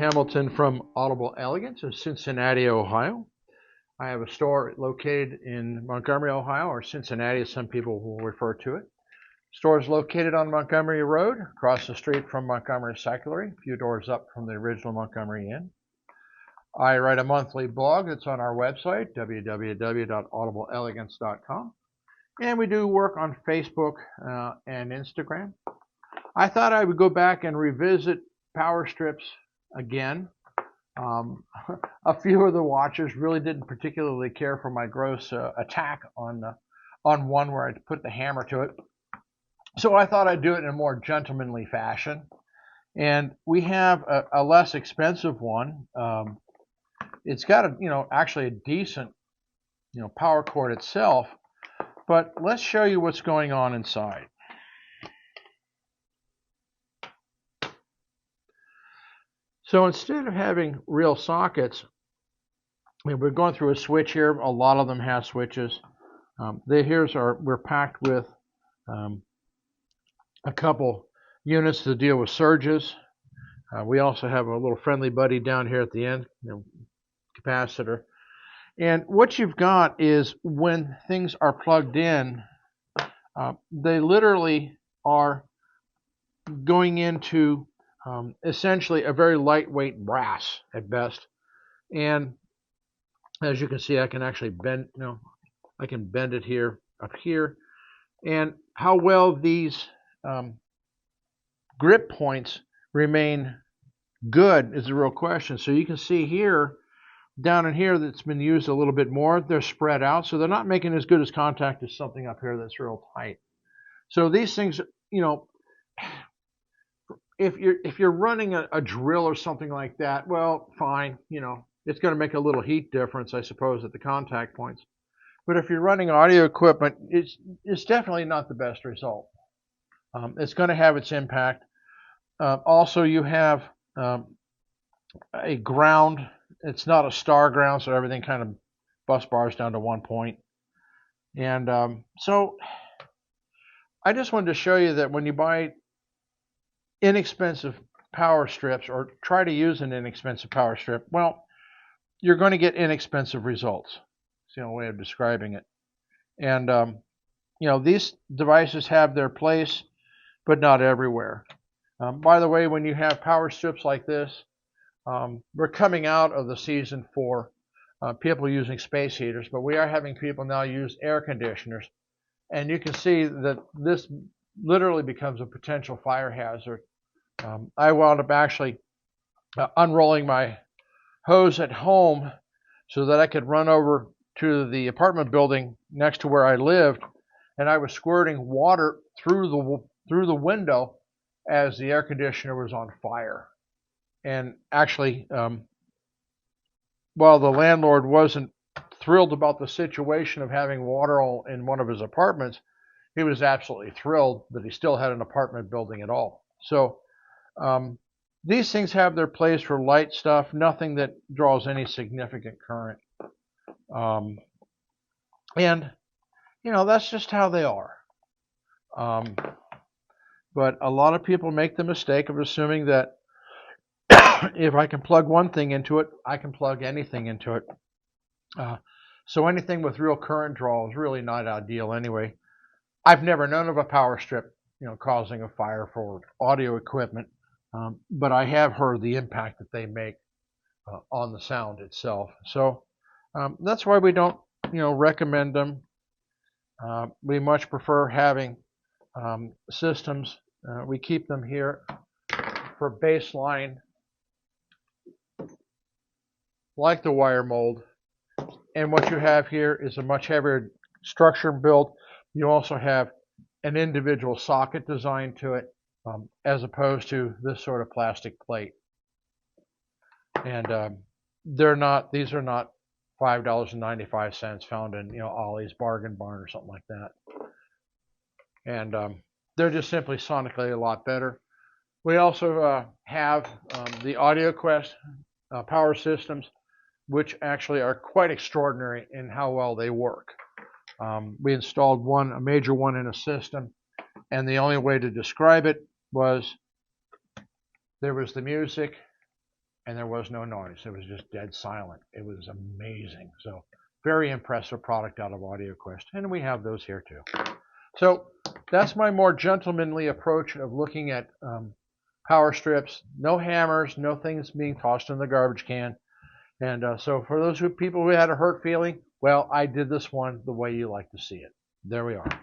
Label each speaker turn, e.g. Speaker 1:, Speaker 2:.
Speaker 1: Hamilton from Audible Elegance of Cincinnati, Ohio. I have a store located in Montgomery, Ohio, or Cincinnati as some people will refer to it. The store is located on Montgomery Road, across the street from Montgomery Cyclery, a few doors up from the original Montgomery Inn. I write a monthly blog that's on our website, www.audibleelegance.com. And we do work on Facebook and Instagram. I thought I would go back and revisit power strips again. A few of the watchers really didn't particularly care for my gross attack on one where I put the hammer to it. So I thought I'd do it in a more gentlemanly fashion. And we have a less expensive one. It's got actually a decent, power cord itself. But let's show you what's going on inside. So instead of having real sockets, we're going through a switch here. A lot of them have switches. We're packed with a couple units to deal with surges. We also have a little friendly buddy down here at the end, capacitor. And what you've got is when things are plugged in, they literally are going into essentially a very lightweight brass at best. And as you can see, I can actually bend, I can bend it here, up here. And how well these grip points remain good is a real question. So you can see here, down in here that's been used a little bit more, they're spread out, so they're not making as good as contact as something up here that's real tight. So these things, if you're running a drill or something like that, well, fine, it's going to make a little heat difference, I suppose, at the contact points. But if you're running audio equipment, it's definitely not the best result. It's going to have its impact. Also, you have a ground. It's not a star ground, so everything kind of bus bars down to one point. And so I just wanted to show you that when you buy inexpensive power strips or try to use an inexpensive power strip, well, you're going to get inexpensive results. It's the only way of describing it. And, these devices have their place, but not everywhere. By the way, when you have power strips like this, we're coming out of the season for people using space heaters, but we are having people now use air conditioners. And you can see that this literally becomes a potential fire hazard. I wound up actually unrolling my hose at home so that I could run over to the apartment building next to where I lived, and I was squirting water through the window as the air conditioner was on fire. And actually, while the landlord wasn't thrilled about the situation of having water all in one of his apartments, he was absolutely thrilled that he still had an apartment building at all. So these things have their place for light stuff, nothing that draws any significant current. And, that's just how they are. But a lot of people make the mistake of assuming that if I can plug one thing into it, I can plug anything into it. So anything with real current draw is really not ideal anyway. I've never known of a power strip, causing a fire for audio equipment, but I have heard the impact that they make on the sound itself. So that's why we don't, recommend them. We much prefer having systems. We keep them here for baseline, like the wire mold. And what you have here is a much heavier structure build. You also have an individual socket designed to it, as opposed to this sort of plastic plate. And these are not $5.95 found in Ollie's Bargain Barn or something like that. And they're just simply sonically a lot better. We also have the AudioQuest power systems, which actually are quite extraordinary in how well they work. We installed a major one in a system, and the only way to describe it was there was the music, and there was no noise. It was just dead silent. It was amazing. So very impressive product out of AudioQuest, and we have those here too. So that's my more gentlemanly approach of looking at power strips. No hammers, no things being tossed in the garbage can. And so for those people who had a hurt feeling, well, I did this one the way you like to see it. There we are.